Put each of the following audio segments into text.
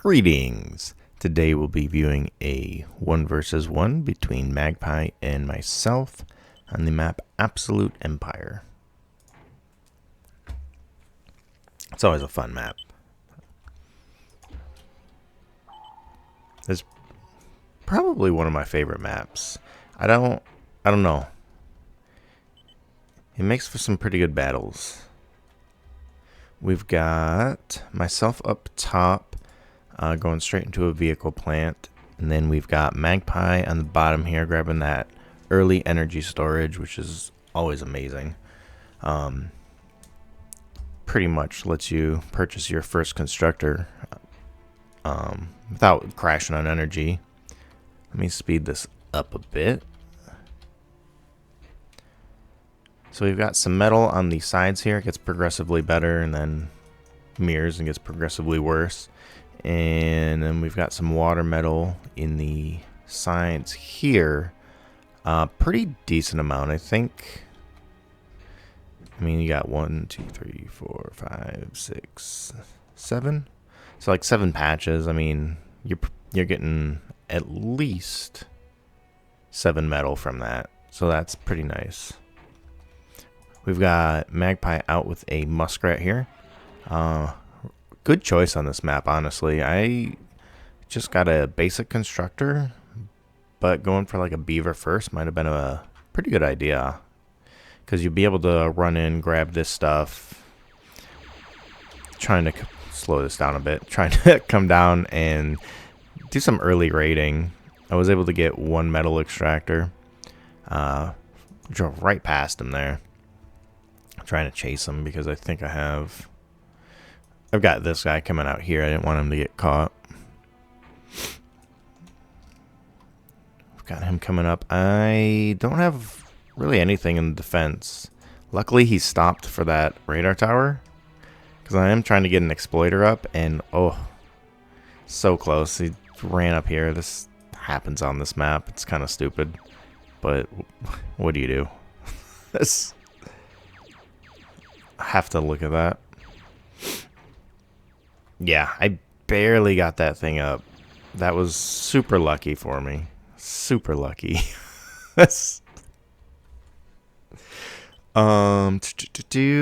Greetings! Today we'll be viewing a 1 versus 1 between Magpie and myself on the map Absolute Empire. It's always a fun map. It's probably one of my favorite maps. I don't know. It makes for some pretty good battles. We've got myself up top, going straight into a vehicle plant, and then we've got Magpie on the bottom here grabbing that early energy storage, which is always amazing. Pretty much lets you purchase your first constructor without crashing on energy. Let me speed this up a bit. So we've got some metal on the sides here. It gets progressively better and then mirrors and gets progressively worse. And then we've got some water metal in the sides here. Pretty decent amount, I think. I mean, you got 1, 2, 3, 4, 5, 6, 7. So like 7 patches. I mean, you're getting at least 7 metal from that. So that's pretty nice. We've got Magpie out with a muskrat here. Good choice on this map, honestly. I just got a basic constructor, but going for like a beaver first might have been a pretty good idea. Because you'll be able to run in, grab this stuff. Trying to slow this down a bit. Trying to come down and do some early raiding. I was able to get 1 metal extractor. Drove right past him there. I'm trying to chase him because I think I've got this guy coming out here. I didn't want him to get caught. I've got him coming up. I don't have really anything in defense. Luckily, he stopped for that radar tower. Because I am trying to get an exploiter up. And, oh, so close. He ran up here. This happens on this map. It's kind of stupid. But what do you do? This... I have to look at that. Yeah, I barely got that thing up. That was super lucky for me. Super lucky.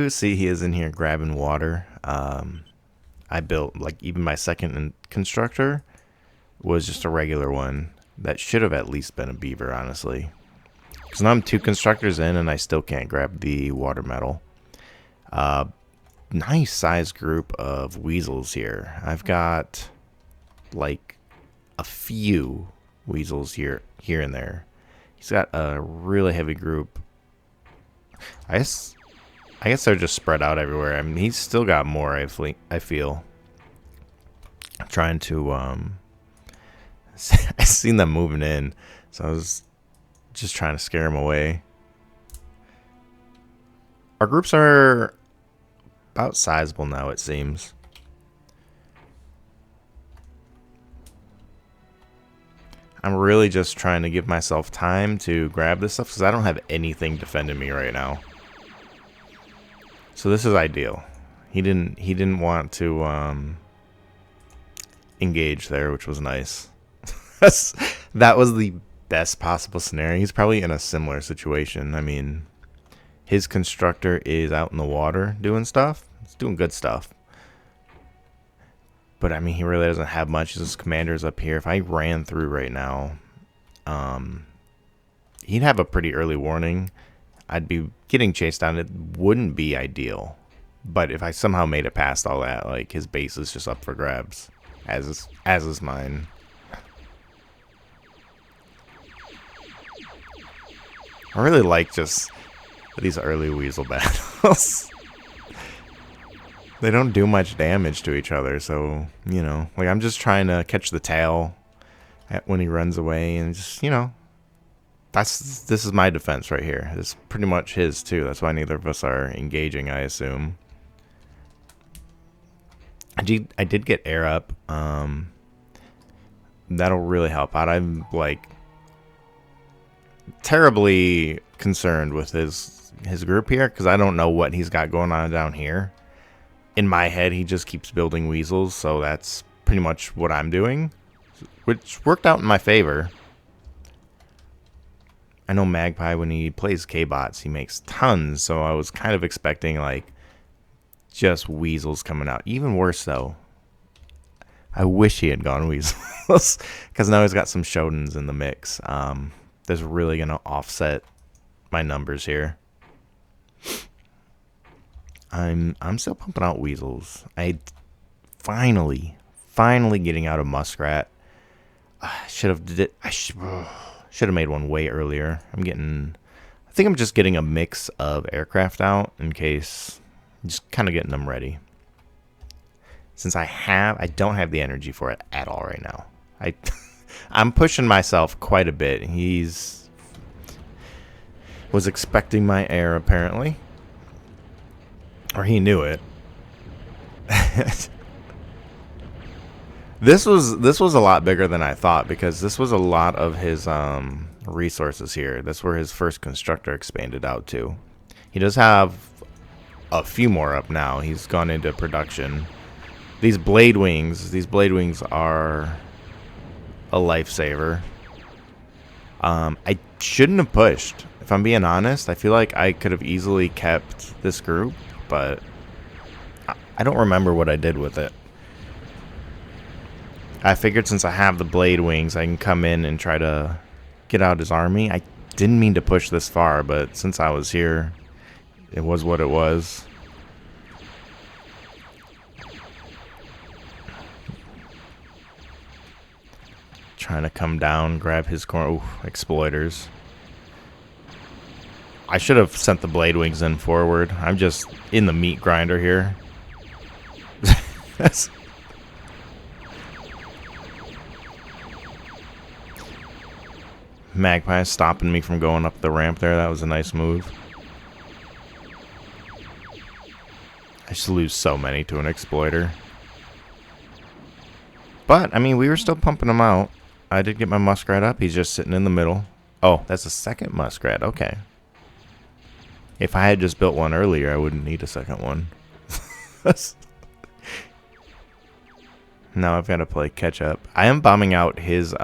See, he is in here grabbing water. I built, like, even my second constructor was just a regular one. That should have at least been a beaver, honestly. Because now I'm 2 constructors in and I still can't grab the water metal. Nice size group of weasels here. I've got like a few weasels here and there. He's got a really heavy group. I guess they're just spread out everywhere. I mean, he's still got more. I feel. I'm trying to I seen them moving in, so I was just trying to scare him away. Our groups are about sizable now, it seems. I'm really just trying to give myself time to grab this stuff because I don't have anything defending me right now. So this is ideal. He didn't want to engage there, which was nice. That was the best possible scenario. He's probably in a similar situation. I mean, his constructor is out in the water doing stuff. It's doing good stuff. But, I mean, he really doesn't have much. His commander's up here. If I ran through right now, he'd have a pretty early warning. I'd be getting chased down. It wouldn't be ideal. But if I somehow made it past all that, like, his base is just up for grabs. As is mine. I really like just these early weasel battles. They don't do much damage to each other, so, you know, like, I'm just trying to catch the tail when he runs away, and just, you know, this is my defense right here. This is pretty much his, too. That's why neither of us are engaging, I assume. I did get air up. That'll really help out. I'm, like, terribly concerned with his group here, because I don't know what he's got going on down here. In my head, he just keeps building weasels, so that's pretty much what I'm doing, which worked out in my favor. I know Magpie, when he plays K-Bots, he makes tons, so I was kind of expecting, like, just weasels coming out. Even worse, though, I wish he had gone weasels, because now he's got some Shodens in the mix. That's really going to offset my numbers here. I'm still pumping out weasels. I finally getting out of Muskrat. I should have made one way earlier. I think I'm just getting a mix of aircraft out in case, just kind of getting them ready. Since I don't have the energy for it at all right now. I'm pushing myself quite a bit. Was expecting my air apparently, or he knew it. This was a lot bigger than I thought, because this was a lot of his resources here. That's where his first constructor expanded out to. He does have a few more up now. He's gone into production. These blade wings are a lifesaver. I shouldn't have pushed. If I'm being honest, I feel like I could have easily kept this group, but I don't remember what I did with it. I figured since I have the blade wings, I can come in and try to get out his army. I didn't mean to push this far, but since I was here, it was what it was. Trying to come down, grab his corner. Ooh, exploiters. I should have sent the blade wings in forward. I'm just in the meat grinder here. Magpie stopping me from going up the ramp there. That was a nice move. I just lose so many to an exploiter. But, I mean, we were still pumping him out. I did get my muskrat up. He's just sitting in the middle. Oh, that's a second muskrat. Okay. If I had just built one earlier, I wouldn't need a second one. Now I've got to play catch up. I am bombing out his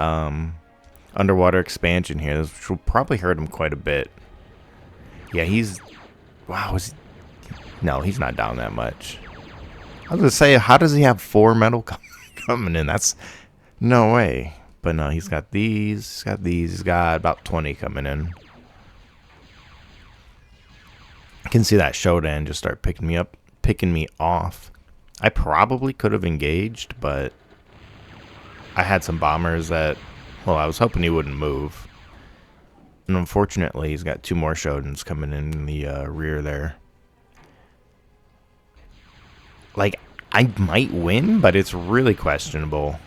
underwater expansion here. This will probably hurt him quite a bit. Yeah, he's... Wow, no, he's not down that much. I was going to say, how does he have 4 metal coming in? That's... No way. But no, he's got these, he's got about 20 coming in. I can see that Shodan just start picking me off. I probably could have engaged, but I had some bombers that, well, I was hoping he wouldn't move. And unfortunately, he's got 2 more Shodens coming in the rear there. Like, I might win, but it's really questionable.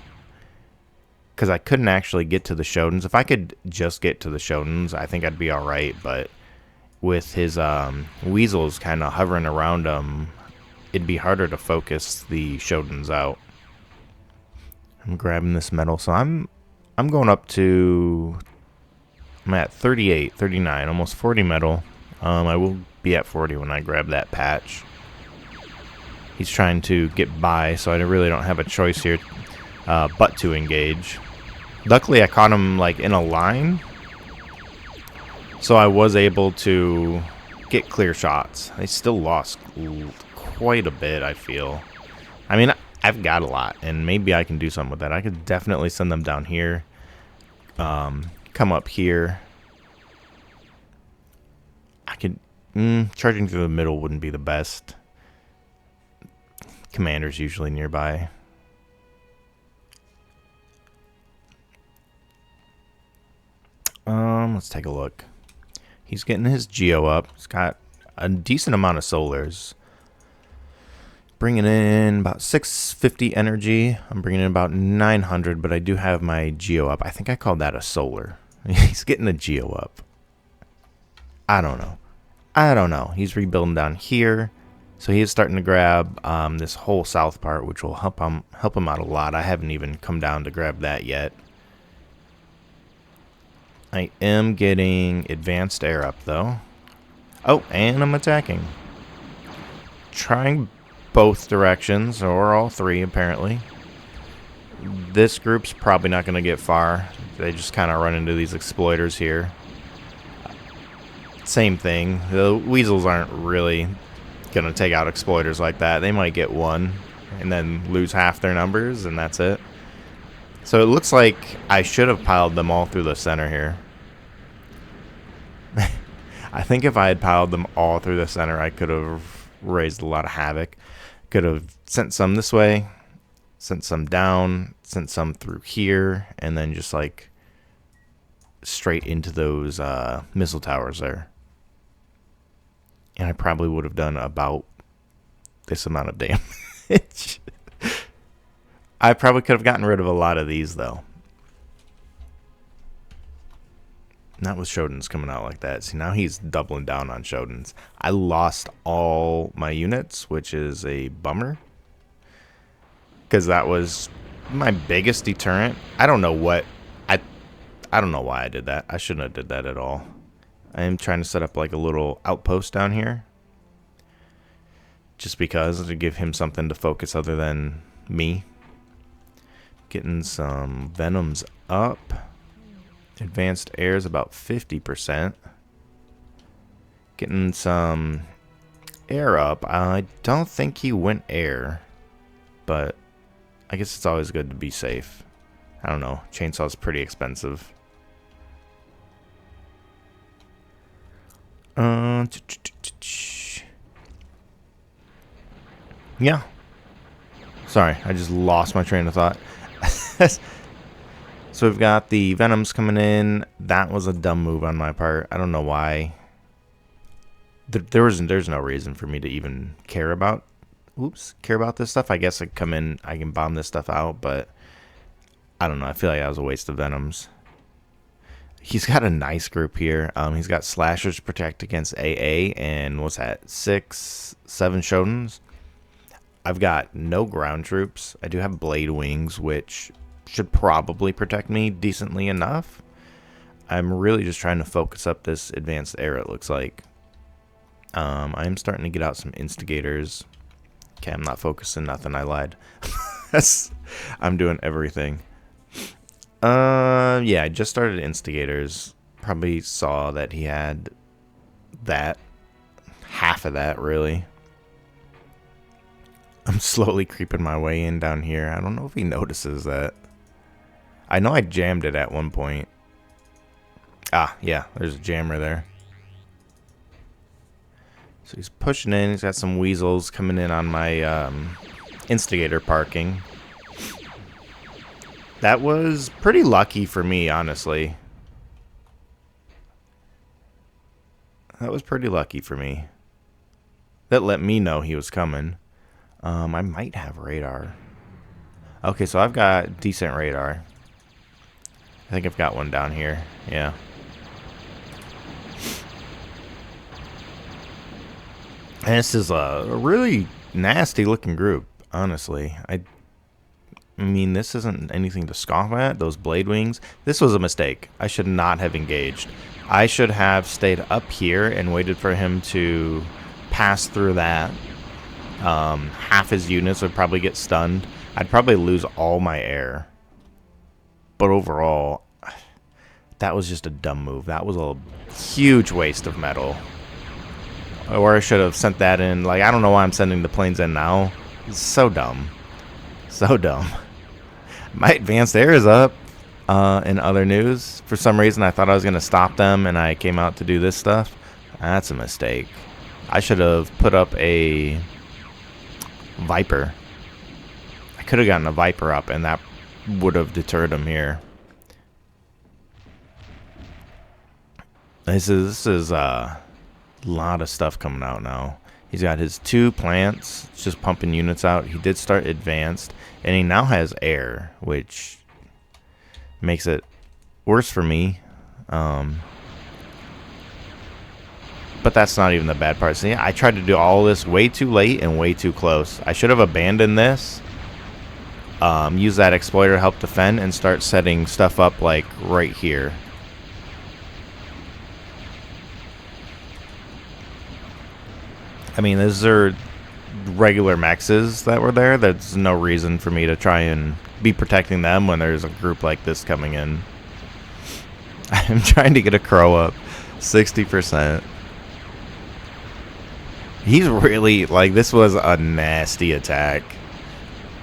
Because I couldn't actually get to the Shodens. If I could just get to the Shodens, I think I'd be alright, but with his weasels kind of hovering around him, it'd be harder to focus the Shodens out. I'm grabbing this metal, so I'm going up to... I'm at 38, 39, almost 40 metal. I will be at 40 when I grab that patch. He's trying to get by, so I really don't have a choice here but to engage. Luckily, I caught him like in a line, so I was able to get clear shots. I still lost quite a bit, I feel. I mean, I've got a lot, and maybe I can do something with that. I could definitely send them down here. Come up here. I could... charging through the middle wouldn't be the best. Commander's usually nearby. Let's take a look. He's getting his Geo up. He's got a decent amount of solars. Bringing in about 650 energy. I'm bringing in about 900, but I do have my Geo up. I think I called that a solar. He's getting the Geo up. I don't know. He's rebuilding down here. So he is starting to grab this whole south part, which will help him out a lot. I haven't even come down to grab that yet. I am getting advanced air up, though. Oh, and I'm attacking. Trying both directions, or all 3, apparently. This group's probably not going to get far. They just kind of run into these exploiters here. Same thing. The weasels aren't really going to take out exploiters like that. They might get one and then lose half their numbers, and that's it. So it looks like I should have piled them all through the center here. I think if I had piled them all through the center, I could have raised a lot of havoc. Could have sent some this way, sent some down, sent some through here, and then just like straight into those missile towers there. And I probably would have done about this amount of damage. I probably could have gotten rid of a lot of these, though. Not with Shodan's coming out like that. See, now he's doubling down on Shodan's. I lost all my units, which is a bummer. Because that was my biggest deterrent. I don't know what... I don't know why I did that. I shouldn't have did that at all. I am trying to set up like a little outpost down here. Just because, to give him something to focus other than me. Getting some Venoms up. Advanced air is about 50%. Getting some air up. I don't think he went air. But I guess it's always good to be safe. I don't know. Chainsaw's pretty expensive. Yeah. Sorry, I just lost my train of thought. So we've got the Venoms coming in. That was a dumb move on my part. I don't know why. There's no reason for me to even care about this stuff. I guess I come in, I can bomb this stuff out, but I don't know. I feel like that was a waste of Venoms. He's got a nice group here. He's got Slashers to protect against AA, and what's that? 6, 7 Shodans. I've got no ground troops. I do have Blade Wings, which should probably protect me decently enough. I'm really just trying to focus up this advanced air, it looks like. I'm starting to get out some Instigators. Okay, I'm not focusing nothing. I lied. I'm doing everything. Yeah, I just started Instigators. Probably saw that he had that. Half of that, really. I'm slowly creeping my way in down here. I don't know if he notices that. I know I jammed it at one point. Ah, yeah, there's a jammer there. So he's pushing in. He's got some weasels coming in on my Instigator parking. That was pretty lucky for me, honestly. That was pretty lucky for me. That let me know he was coming. I might have radar. Okay, so I've got decent radar. I think I've got one down here. Yeah. And this is a really nasty looking group, honestly. I mean, this isn't anything to scoff at. Those Blade Wings. This was a mistake. I should not have engaged. I should have stayed up here and waited for him to pass through that. Half his units would probably get stunned. I'd probably lose all my air. But overall, that was just a dumb move. That was a huge waste of metal. Or I should have sent that in. Like, I don't know why I'm sending the planes in now. It's so dumb. So dumb. My advanced air is up. In other news, for some reason I thought I was going to stop them, and I came out to do this stuff. That's a mistake. I should have put up a Viper. I could have gotten a Viper up, and that would have deterred him here. This is a lot of stuff coming out now. He's got his 2 plants, just pumping units out. He did start advanced, and he now has air, which makes it worse for me. But that's not even the bad part. See, I tried to do all this way too late and way too close. I should have abandoned this. Use that exploiter to help defend and start setting stuff up like right here. I mean, these are regular mexes that were there, there's no reason for me to try and be protecting them when there's a group like this coming in. I'm trying to get a crow up 60%. He's really, like, this was a nasty attack.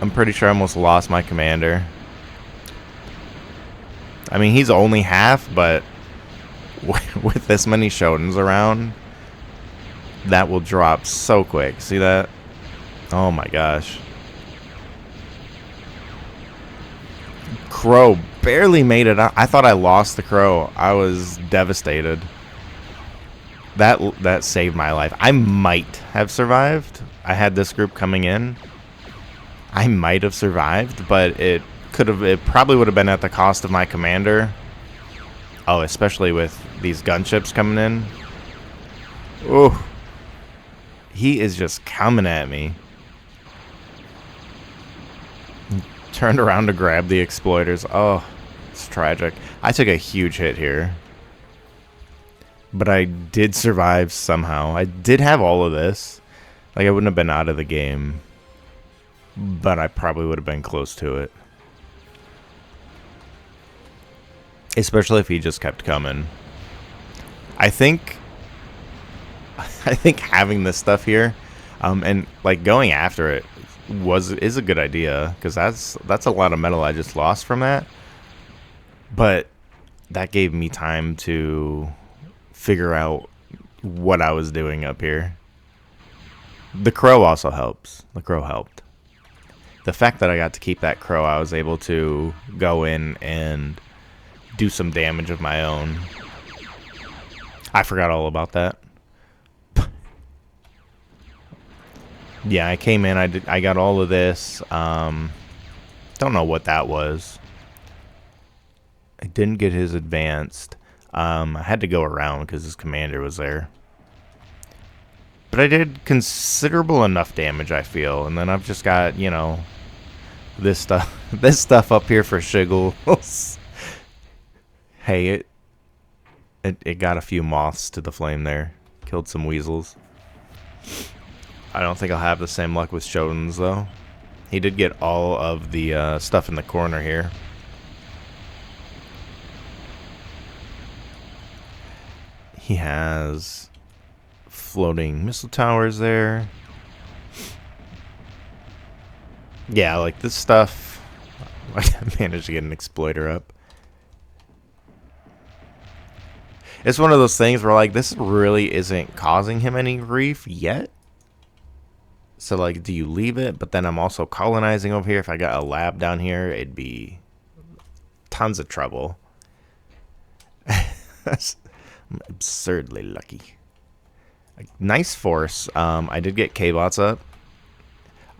I'm pretty sure I almost lost my commander. I mean, he's only half, but with this many Shodens around, that will drop so quick. See that? Oh my gosh. Crow barely made it out. I thought I lost the crow. I was devastated. That saved my life. I might have survived. I had this group coming in. I might have survived, but it probably would have been at the cost of my commander. Oh, especially with these gunships coming in. Oh, he is just coming at me. Turned around to grab the exploiters. Oh, it's tragic. I took a huge hit here. But I did survive somehow. I did have all of this. Like, I wouldn't have been out of the game. But I probably would have been close to it. Especially if he just kept coming. I think having this stuff here, and like going after it is a good idea, because that's a lot of metal I just lost from that. But that gave me time to figure out what I was doing up here. The crow also helps. The crow helped. The fact that I got to keep that crow, I was able to go in and do some damage of my own. I forgot all about that. Yeah, I came in, I got all of this. Don't know what that was. I didn't get his advanced. I had to go around because his commander was there. But I did considerable enough damage, I feel. And then I've just got, you know, this stuff up here for shiggles. Hey, it got a few moths to the flame there. Killed some weasels. I don't think I'll have the same luck with Shodens, though. He did get all of the stuff in the corner here. He has floating missile towers there. Yeah, like this stuff. I managed to get an exploiter up. It's one of those things where, like, this really isn't causing him any grief yet. So, like, do you leave it? But then I'm also colonizing over here. If I got a lab down here, it'd be tons of trouble. I'm absurdly lucky. Nice force. I did get K-bots up.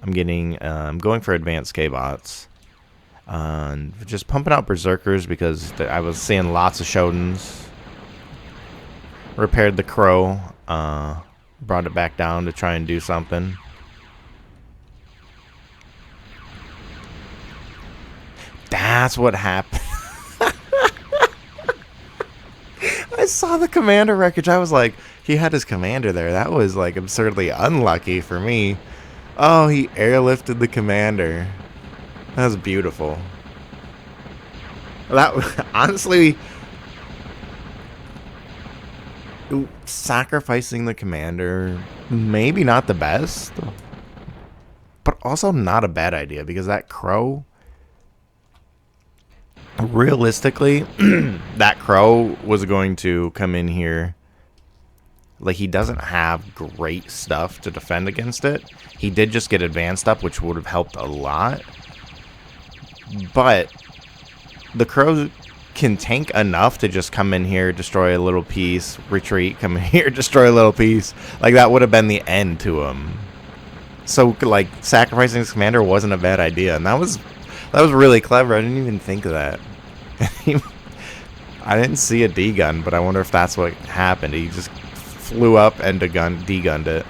I'm going for advanced K-bots. Just pumping out berserkers because I was seeing lots of Shodens. Repaired the crow. Brought it back down to try and do something. That's what happened. I saw the commander wreckage. I was like, he had his commander there. That was like absurdly unlucky for me. Oh, he airlifted the commander. That was beautiful. That honestly, sacrificing the commander, maybe not the best, but also not a bad idea, because that crow, realistically, that crow was going to come in here. Like, he doesn't have great stuff to defend against it. He did just get advanced up, which would have helped a lot. But the crow can tank enough to just come in here, destroy a little piece, retreat, come in here, destroy a little piece. Like, that would have been the end to him. So, like, sacrificing his commander wasn't a bad idea. And that was really clever. I didn't even think of that. I didn't see a D-gun, but I wonder if that's what happened. He just flew up and D-gunned it.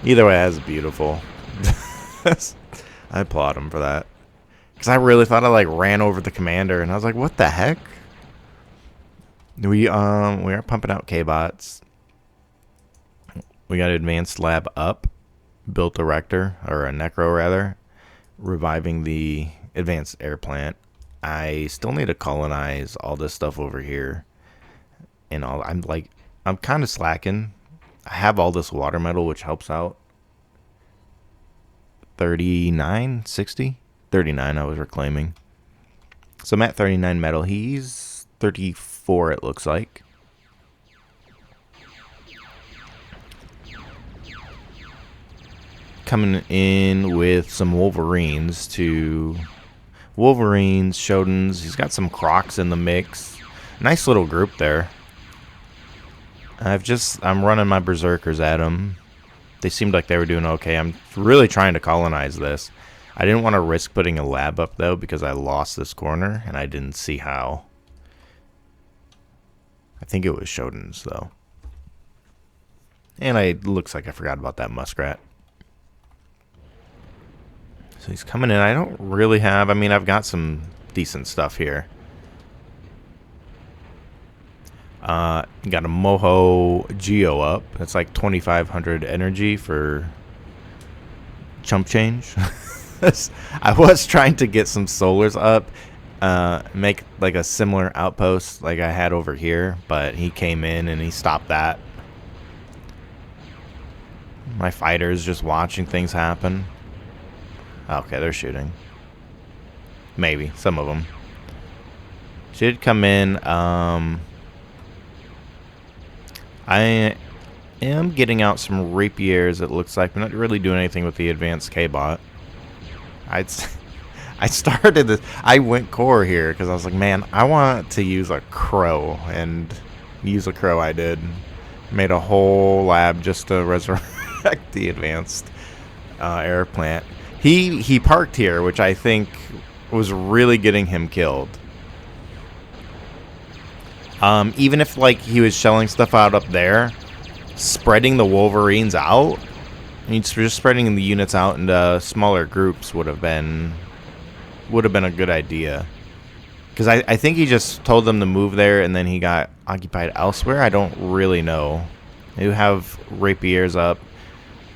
Either way, that's beautiful. I applaud him for that. Because I really thought I, like, ran over the commander, and I was like, what the heck? We are pumping out K-bots. We got advanced lab up. built a Rector, or a Necro rather, reviving the advanced air plant. I still need to colonize all this stuff over here. And all I'm kind of slacking. I have all this water metal, which helps out. 39, 60? 39 I was reclaiming. So I'm at 39 metal. He's 34, it looks like. Coming in with some Wolverines to... Wolverines, Shodins. He's got some Crocs in the mix. Nice little group there. I'm running my Berserkers at them. They seemed like they were doing okay. I'm really trying to colonize this. I didn't want to risk putting a lab up, though, because I lost this corner, and I didn't see how. I think it was Shodin's, though. And it looks like I forgot about that Muskrat. So he's coming in. I don't really have... I mean, I've got some decent stuff here. Got a Moho Geo up. It's like 2,500 energy for chump change. I was trying to get some solars up, make like a similar outpost like I had over here, but he came in and he stopped that. My fighter's just watching things happen. Okay, they're shooting. Maybe, some of them. Should come in. I am getting out some rapiers, it looks like. I'm not really doing anything with the advanced K-bot. I started this. I went core here because I was like, man, I want to use a crow. And use a crow I did. Made a whole lab just to resurrect the advanced air plant. He parked here, which I think was really getting him killed. Even if like he was shelling stuff out up there, spreading the Wolverines out, just spreading the units out into smaller groups would have been a good idea. Because I think he just told them to move there and then he got occupied elsewhere. I don't really know. They have rapiers up,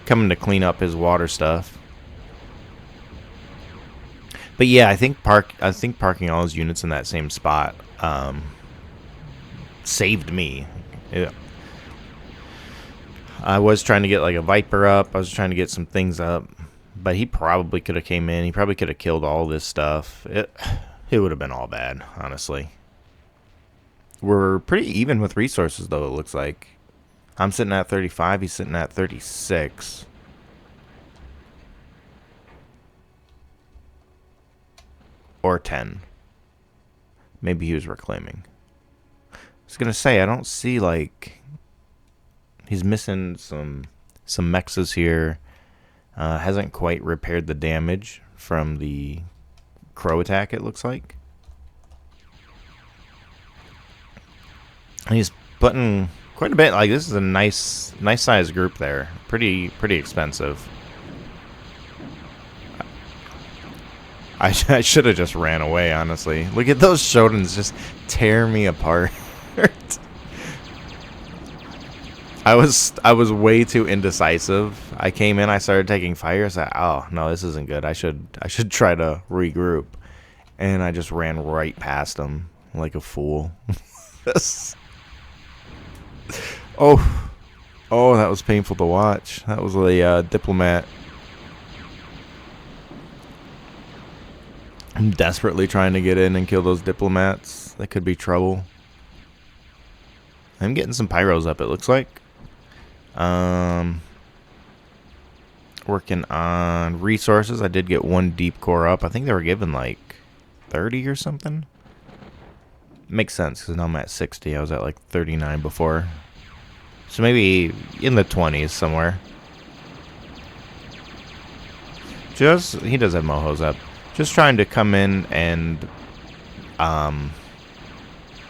coming to clean up his water stuff. But yeah, I think parking all his units in that same spot saved me. Yeah. I was trying to get like a Viper up. I was trying to get some things up, but he probably could have came in. He probably could have killed all this stuff. It would have been all bad, honestly. We're pretty even with resources, though, it looks like. I'm sitting at 35. He's sitting at 36. Or 10. Maybe he was reclaiming. I was going to say, I don't see, like... He's missing some mexes here. Hasn't quite repaired the damage from the crow attack, it looks like. And he's putting quite a bit. Like, this is a nice sized group there. Pretty expensive. I should have just ran away, honestly. Look at those Shodins just tear me apart. I was way too indecisive. I came in, I started taking fire. I said, "Oh no, this isn't good. I should try to regroup," and I just ran right past him like a fool. Oh, that was painful to watch. That was a diplomat. I'm desperately trying to get in and kill those diplomats. That could be trouble. I'm getting some pyros up, it looks like. Working on resources. I did get one deep core up. I think they were given like 30 or something. Makes sense because now I'm at 60. I was at like 39 before. So maybe in the 20s somewhere. He does have mohos up. Just trying to come in and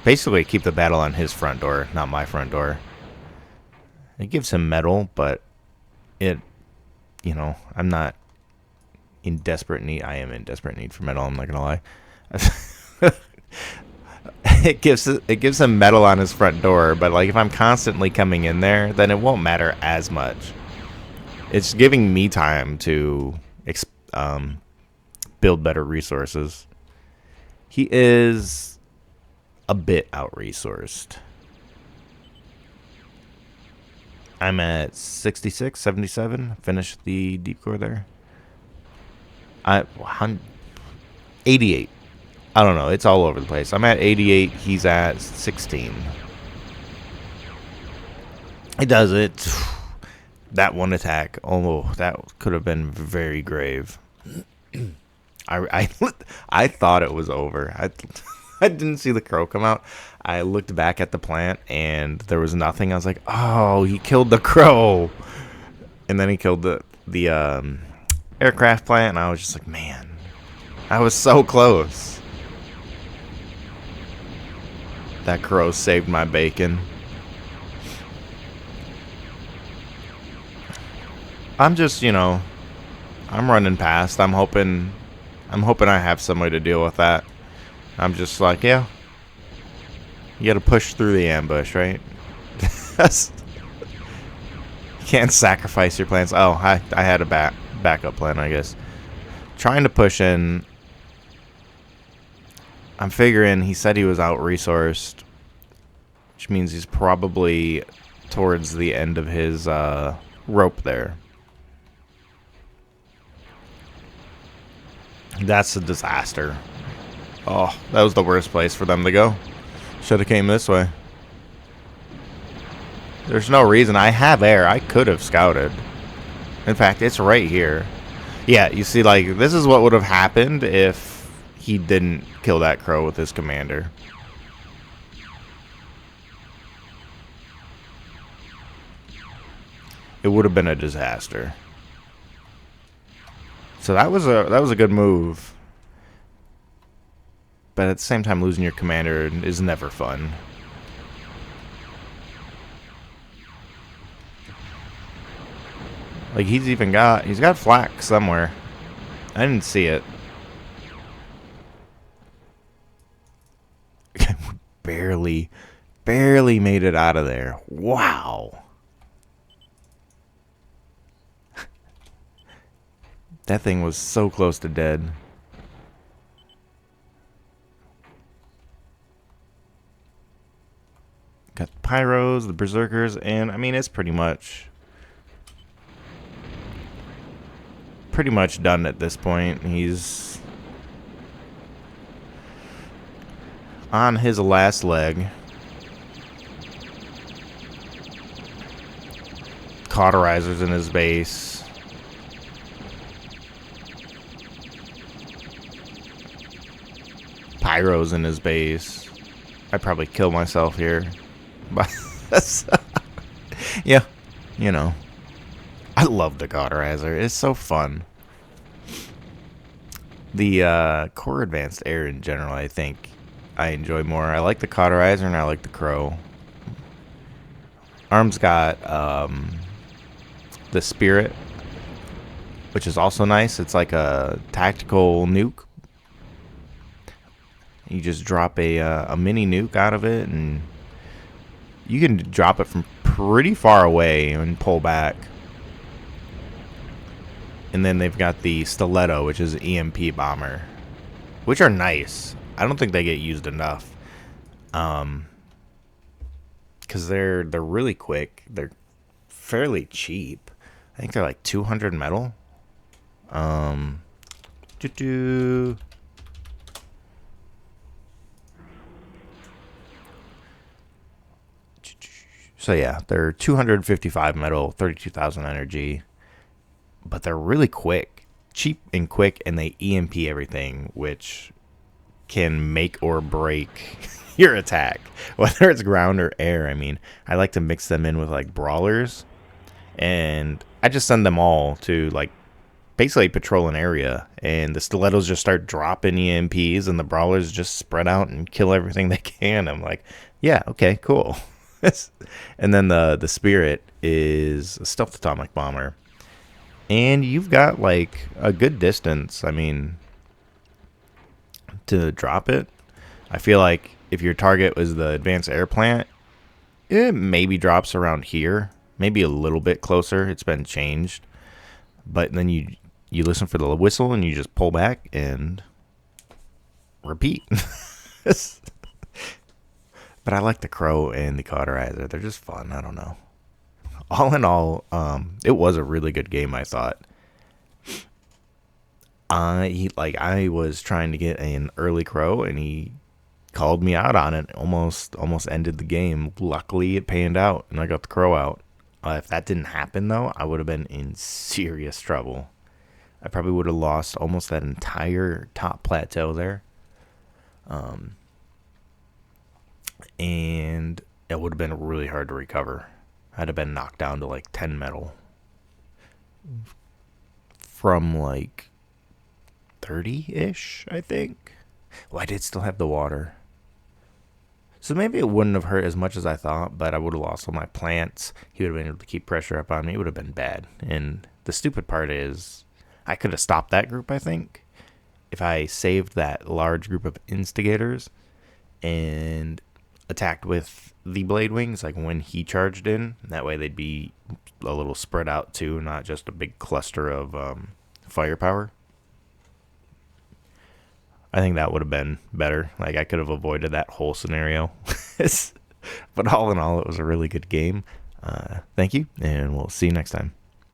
basically keep the battle on his front door, not my front door. It gives him metal, but I'm not in desperate need. I am in desperate need for metal, I'm not gonna lie. It gives him metal on his front door, but like if I'm constantly coming in there, then it won't matter as much. It's giving me time to build better resources. He is a bit out-resourced. I'm at 66, 77. Finished the deep core there. 88. I don't know. It's all over the place. I'm at 88. He's at 16. It does it. That one attack. Oh, that could have been very grave. I thought it was over. I didn't see the crow come out. I looked back at the plant and there was nothing. I was like, oh, he killed the crow. And then he killed the aircraft plant, and I was just like, man, I was so close. That crow saved my bacon. I'm just, I'm running past. I'm hoping I have some way to deal with that. I'm just like, yeah. You gotta push through the ambush, right? You can't sacrifice your plans. Oh, I had a backup plan, I guess. Trying to push in. I'm figuring he said he was out-resourced, which means he's probably towards the end of his rope there. That's a disaster. Oh, that was the worst place for them to go. Should have came this way. There's no reason. I have air. I could have scouted. In fact, it's right here. Yeah, you see, like, this is what would have happened if he didn't kill that crow with his commander. It would have been a disaster. So that was a good move. But at the same time, losing your commander is never fun. Like, he's got flak somewhere. I didn't see it. barely made it out of there. Wow. That thing was so close to dead. Got the pyros, the berserkers, and I mean, it's pretty much done at this point. He's on his last leg. Cauterizers in his base. Pyros in his base. I'd probably kill myself here. But yeah, I love the cauterizer. It's so fun. The core advanced air in general, I think I enjoy more. I like the cauterizer and I like the crow. Arm's got the spirit, which is also nice. It's like a tactical nuke. You just drop a mini nuke out of it, and you can drop it from pretty far away and pull back. And then they've got the stiletto, which is an EMP bomber, which are nice. I don't think they get used enough, because they're really quick. They're fairly cheap. I think they're like 200 metal. So yeah, they're 255 metal, 32,000 energy, but they're really quick, cheap and quick, and they EMP everything, which can make or break your attack, whether it's ground or air. I mean, I like to mix them in with like brawlers, and I just send them all to like basically patrol an area, and the stilettos just start dropping EMPs, and the brawlers just spread out and kill everything they can. I'm like, yeah, okay, cool. And then the spirit is a stealth atomic bomber, and you've got like a good distance, I mean, to drop it. I feel like if your target was the advanced air plant, it maybe drops around here, maybe a little bit closer. It's been changed, But then you listen for the whistle and you just pull back and repeat. But I like the crow and the cauterizer. They're just fun. I don't know. All in all, it was a really good game, I thought. I was trying to get an early crow, and he called me out on it. Almost ended the game. Luckily, it panned out, and I got the crow out. If that didn't happen, though, I would have been in serious trouble. I probably would have lost almost that entire top plateau there. And it would have been really hard to recover. I'd have been knocked down to like 10 metal from like 30-ish, I think. Well, I did still have the water. So maybe it wouldn't have hurt as much as I thought, but I would have lost all my plants. He would have been able to keep pressure up on me. It would have been bad. And the stupid part is I could have stopped that group, I think, if I saved that large group of instigators and attacked with the blade wings, like when he charged in. That way they'd be a little spread out too, not just a big cluster of firepower. I think that would have been better. Like, I could have avoided that whole scenario. But all in all, it was a really good game. Thank you, and we'll see you next time.